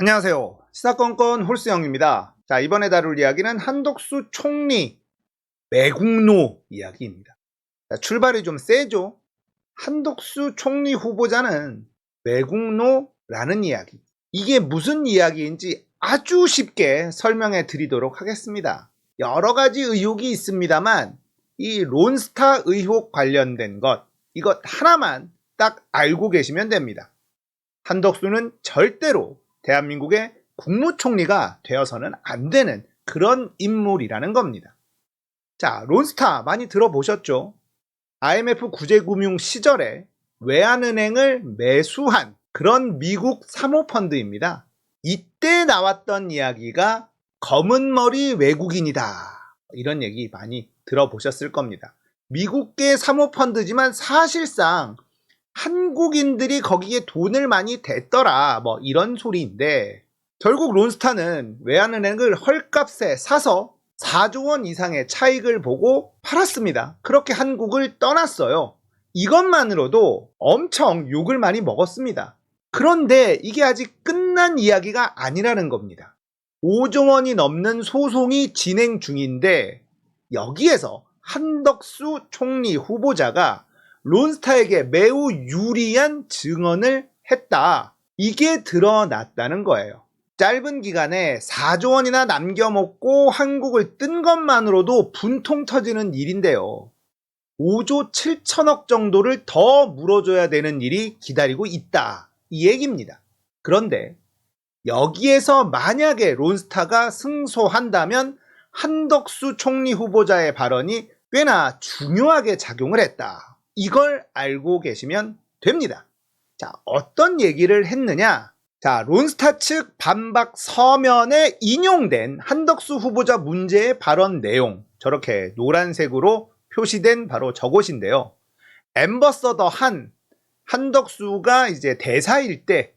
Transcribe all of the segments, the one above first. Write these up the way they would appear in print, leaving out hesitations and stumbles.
안녕하세요. 시사건건 홀스영입니다. 자, 이번에 다룰 이야기는 한덕수 총리 매국노 이야기입니다. 자, 출발이 좀 세죠? 한덕수 총리 후보자는 매국노라는 이야기. 이게 무슨 이야기인지 아주 쉽게 설명해 드리도록 하겠습니다. 여러 가지 의혹이 있습니다만 이 론스타 의혹 관련된 이것 하나만 딱 알고 계시면 됩니다. 한덕수는 절대로 대한민국의 국무총리가 되어서는 안 되는 그런 인물이라는 겁니다. 자, 론스타 많이 들어보셨죠? IMF 구제금융 시절에 외환은행을 매수한 그런 미국 사모펀드입니다. 이때 나왔던 이야기가 검은머리 외국인이다. 이런 얘기 많이 들어보셨을 겁니다. 미국계 사모펀드지만 사실상 한국인들이 거기에 돈을 많이 댔더라, 이런 소리인데, 결국 론스타는 외환은행을 헐값에 사서 4조 원 이상의 차익을 보고 팔았습니다. 그렇게 한국을 떠났어요. 이것만으로도 엄청 욕을 많이 먹었습니다. 그런데 이게 아직 끝난 이야기가 아니라는 겁니다. 5조 원이 넘는 소송이 진행 중인데, 여기에서 한덕수 총리 후보자가 론스타에게 매우 유리한 증언을 했다. 이게 드러났다는 거예요. 짧은 기간에 4조 원이나 남겨먹고 한국을 뜬 것만으로도 분통 터지는 일인데요. 5조 7천억 정도를 더 물어줘야 되는 일이 기다리고 있다. 이 얘기입니다. 그런데 여기에서 만약에 론스타가 승소한다면 한덕수 총리 후보자의 발언이 꽤나 중요하게 작용을 했다. 이걸 알고 계시면 됩니다. 자, 어떤 얘기를 했느냐? 자, 론스타 측 반박 서면에 인용된 한덕수 후보자 문제의 발언 내용, 저렇게 노란색으로 표시된 바로 저것인데요. 앰버서더 한덕수가 이제 대사일 때,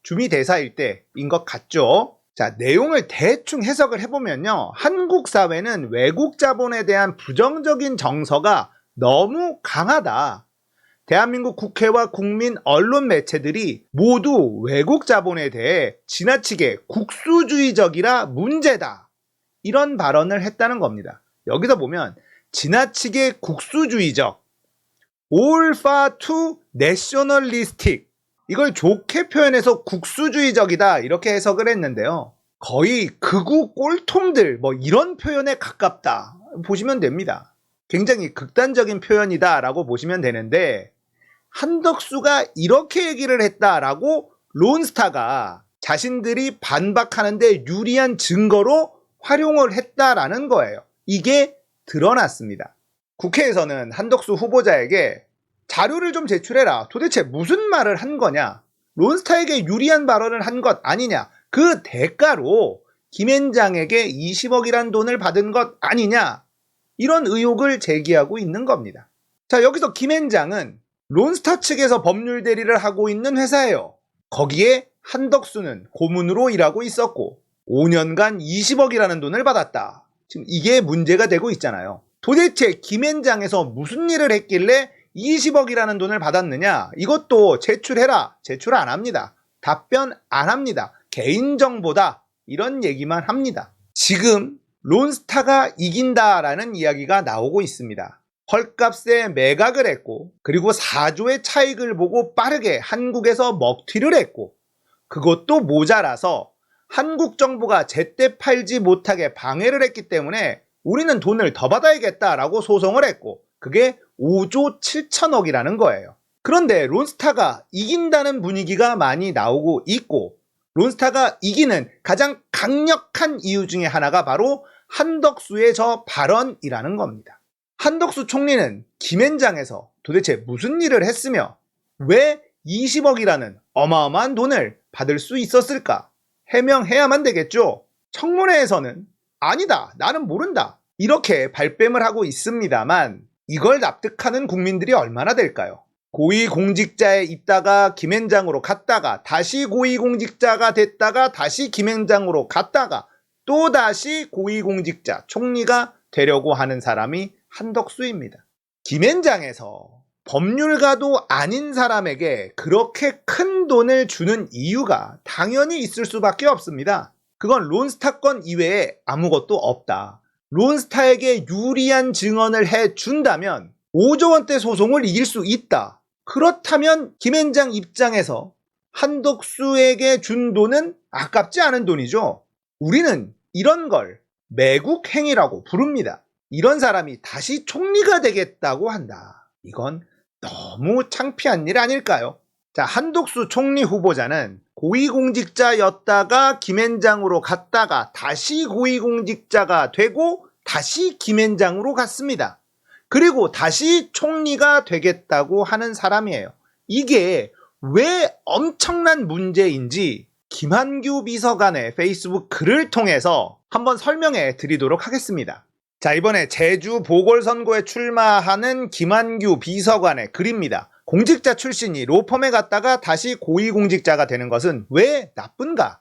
주미 대사일 때인 것 같죠? 자, 내용을 대충 해석을 해보면요. 한국 사회는 외국 자본에 대한 부정적인 정서가 너무 강하다. 대한민국 국회와 국민 언론 매체들이 모두 외국 자본에 대해 지나치게 국수주의적이라 문제다. 이런 발언을 했다는 겁니다. 여기서 보면 지나치게 국수주의적, all far too nationalistic, 이걸 좋게 표현해서 국수주의적이다 이렇게 해석을 했는데요. 거의 극우 꼴통들 이런 표현에 가깝다 보시면 됩니다. 굉장히 극단적인 표현이다 라고 보시면 되는데, 한덕수가 이렇게 얘기를 했다라고 론스타가 자신들이 반박하는데 유리한 증거로 활용을 했다라는 거예요. 이게 드러났습니다. 국회에서는 한덕수 후보자에게 자료를 좀 제출해라. 도대체 무슨 말을 한 거냐? 론스타에게 유리한 발언을 한 것 아니냐? 그 대가로 김앤장에게 20억이란 돈을 받은 것 아니냐? 이런 의혹을 제기하고 있는 겁니다. 자, 여기서 김앤장은 론스타 측에서 법률 대리를 하고 있는 회사예요. 거기에 한덕수는 고문으로 일하고 있었고 5년간 20억이라는 돈을 받았다. 지금 이게 문제가 되고 있잖아요. 도대체 김앤장에서 무슨 일을 했길래 20억이라는 돈을 받았느냐? 이것도 제출해라. 제출 안 합니다. 답변 안 합니다. 개인정보다. 이런 얘기만 합니다. 지금 론스타가 이긴다라는 이야기가 나오고 있습니다. 헐값에 매각을 했고, 그리고 4조의 차익을 보고 빠르게 한국에서 먹튀를 했고, 그것도 모자라서 한국 정부가 제때 팔지 못하게 방해를 했기 때문에 우리는 돈을 더 받아야겠다라고 소송을 했고, 그게 5조 7천억이라는 거예요. 그런데 론스타가 이긴다는 분위기가 많이 나오고 있고, 론스타가 이기는 가장 강력한 이유 중에 하나가 바로 한덕수의 저 발언이라는 겁니다. 한덕수 총리는 김앤장에서 도대체 무슨 일을 했으며 왜 20억이라는 어마어마한 돈을 받을 수 있었을까? 해명해야만 되겠죠. 청문회에서는 아니다, 나는 모른다, 이렇게 발뺌을 하고 있습니다만 이걸 납득하는 국민들이 얼마나 될까요? 고위공직자에 있다가 김앤장으로 갔다가 다시 고위공직자가 됐다가 다시 김앤장으로 갔다가 또 다시 고위공직자 총리가 되려고 하는 사람이 한덕수입니다. 김앤장에서 법률가도 아닌 사람에게 그렇게 큰 돈을 주는 이유가 당연히 있을 수밖에 없습니다. 그건 론스타 건 이외에 아무것도 없다. 론스타에게 유리한 증언을 해준다면 5조 원대 소송을 이길 수 있다. 그렇다면 김앤장 입장에서 한덕수에게 준 돈은 아깝지 않은 돈이죠. 우리는 이런 걸 매국 행위라고 부릅니다. 이런 사람이 다시 총리가 되겠다고 한다. 이건 너무 창피한 일 아닐까요? 자, 한덕수 총리 후보자는 고위공직자였다가 김앤장으로 갔다가 다시 고위공직자가 되고 다시 김앤장으로 갔습니다. 그리고 다시 총리가 되겠다고 하는 사람이에요. 이게 왜 엄청난 문제인지 김한규 비서관의 페이스북 글을 통해서 한번 설명해 드리도록 하겠습니다. 자, 이번에 제주 보궐선거에 출마하는 김한규 비서관의 글입니다. 공직자 출신이 로펌에 갔다가 다시 고위공직자가 되는 것은 왜 나쁜가?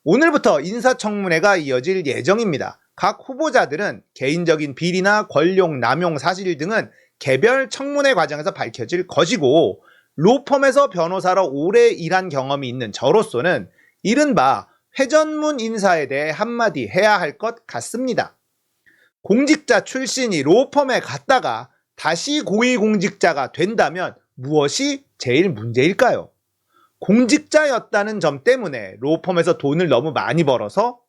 오늘부터 인사청문회가 이어질 예정입니다. 각 후보자들은 개인적인 비리나 권력 남용 사실 등은 개별 청문회 과정에서 밝혀질 것이고, 로펌에서 변호사로 오래 일한 경험이 있는 저로서는 이른바 회전문 인사에 대해 한마디 해야 할 것 같습니다. 공직자 출신이 로펌에 갔다가 다시 고위공직자가 된다면 무엇이 제일 문제일까요? 공직자였다는 점 때문에 로펌에서 돈을 너무 많이 벌어서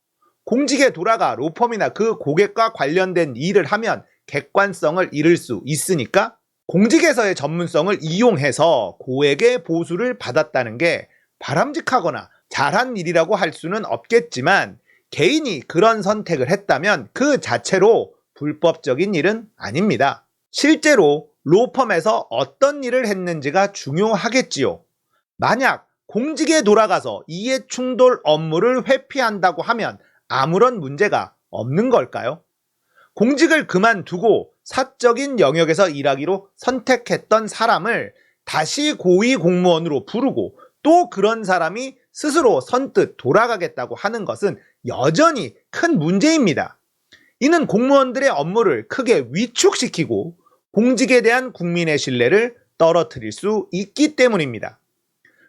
공직에 돌아가 로펌이나 그 고객과 관련된 일을 하면 객관성을 잃을 수 있으니까 공직에서의 전문성을 이용해서 고액의 보수를 받았다는 게 바람직하거나 잘한 일이라고 할 수는 없겠지만, 개인이 그런 선택을 했다면 그 자체로 불법적인 일은 아닙니다. 실제로 로펌에서 어떤 일을 했는지가 중요하겠지요. 만약 공직에 돌아가서 이해충돌 업무를 회피한다고 하면 아무런 문제가 없는 걸까요? 공직을 그만두고 사적인 영역에서 일하기로 선택했던 사람을 다시 고위 공무원으로 부르고 또 그런 사람이 스스로 선뜻 돌아가겠다고 하는 것은 여전히 큰 문제입니다. 이는 공무원들의 업무를 크게 위축시키고 공직에 대한 국민의 신뢰를 떨어뜨릴 수 있기 때문입니다.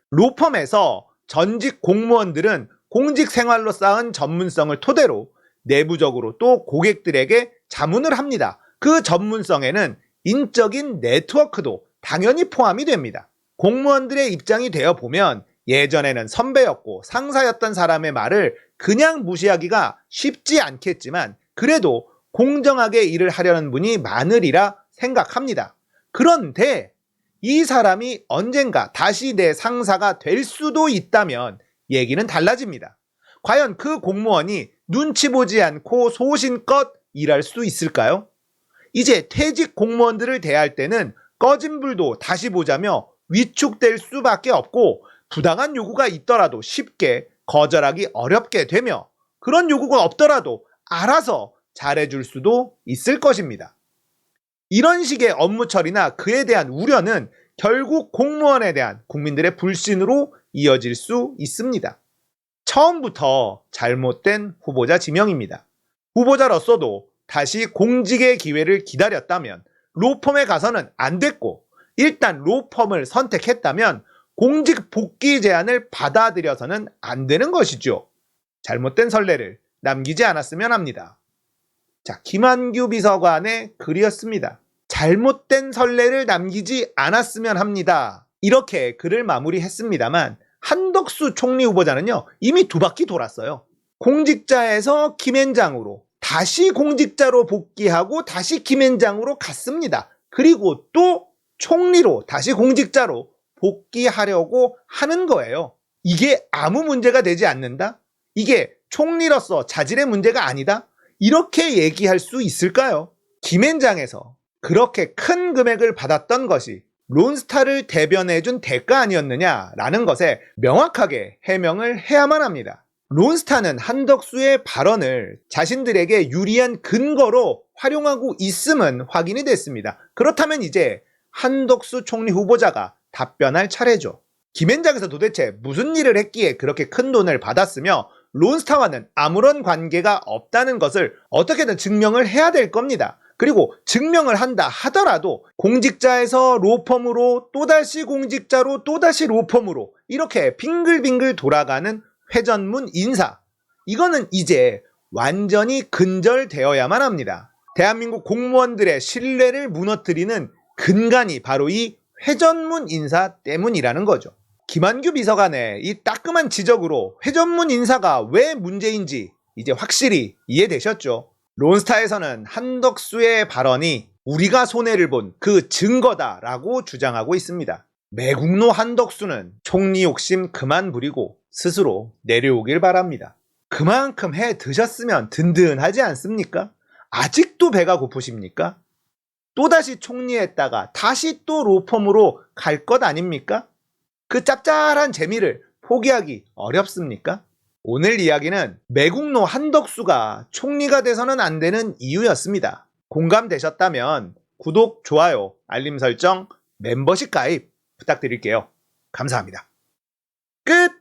로펌에서 전직 공무원들은 공직 생활로 쌓은 전문성을 토대로 내부적으로 또 고객들에게 자문을 합니다. 그 전문성에는 인적인 네트워크도 당연히 포함이 됩니다. 공무원들의 입장이 되어 보면 예전에는 선배였고 상사였던 사람의 말을 그냥 무시하기가 쉽지 않겠지만, 그래도 공정하게 일을 하려는 분이 많으리라 생각합니다. 그런데 이 사람이 언젠가 다시 내 상사가 될 수도 있다면 얘기는 달라집니다. 과연 그 공무원이 눈치 보지 않고 소신껏 일할 수 있을까요? 이제 퇴직 공무원들을 대할 때는 꺼진 불도 다시 보자며 위축될 수밖에 없고, 부당한 요구가 있더라도 쉽게 거절하기 어렵게 되며, 그런 요구가 없더라도 알아서 잘해줄 수도 있을 것입니다. 이런 식의 업무 처리나 그에 대한 우려는 결국 공무원에 대한 국민들의 불신으로 이어질 수 있습니다. 처음부터 잘못된 후보자 지명입니다. 후보자로서도 다시 공직의 기회를 기다렸다면 로펌에 가서는 안 됐고, 일단 로펌을 선택했다면 공직 복귀 제안을 받아들여서는 안 되는 것이죠. 잘못된 선례를 남기지 않았으면 합니다. 자, 김한규 비서관의 글이었습니다. 잘못된 선례를 남기지 않았으면 합니다. 이렇게 글을 마무리했습니다만, 한덕수 총리 후보자는요, 이미 2바퀴 돌았어요. 공직자에서 김앤장으로, 다시 공직자로 복귀하고 다시 김앤장으로 갔습니다. 그리고 또 총리로 다시 공직자로 복귀하려고 하는 거예요. 이게 아무 문제가 되지 않는다? 이게 총리로서 자질의 문제가 아니다? 이렇게 얘기할 수 있을까요? 김앤장에서 그렇게 큰 금액을 받았던 것이 론스타를 대변해준 대가 아니었느냐라는 것에 명확하게 해명을 해야만 합니다. 론스타는 한덕수의 발언을 자신들에게 유리한 근거로 활용하고 있음은 확인이 됐습니다. 그렇다면 이제 한덕수 총리 후보자가 답변할 차례죠. 김앤장에서 도대체 무슨 일을 했기에 그렇게 큰 돈을 받았으며 론스타와는 아무런 관계가 없다는 것을 어떻게든 증명을 해야 될 겁니다. 그리고 증명을 한다 하더라도 공직자에서 로펌으로 또다시 공직자로 또다시 로펌으로 이렇게 빙글빙글 돌아가는 회전문 인사. 이거는 이제 완전히 근절되어야만 합니다. 대한민국 공무원들의 신뢰를 무너뜨리는 근간이 바로 이 회전문 인사 때문이라는 거죠. 김한규 비서관의 이 따끔한 지적으로 회전문 인사가 왜 문제인지 이제 확실히 이해되셨죠? 론스타에서는 한덕수의 발언이 우리가 손해를 본 그 증거다라고 주장하고 있습니다. 매국노 한덕수는 총리 욕심 그만 부리고 스스로 내려오길 바랍니다. 그만큼 해 드셨으면 든든하지 않습니까? 아직도 배가 고프십니까? 또다시 총리했다가 다시 또 로펌으로 갈 것 아닙니까? 그 짭짤한 재미를 포기하기 어렵습니까? 오늘 이야기는 매국노 한덕수가 총리가 돼서는 안 되는 이유였습니다. 공감되셨다면 구독, 좋아요, 알림 설정, 멤버십 가입 부탁드릴게요. 감사합니다. 끝!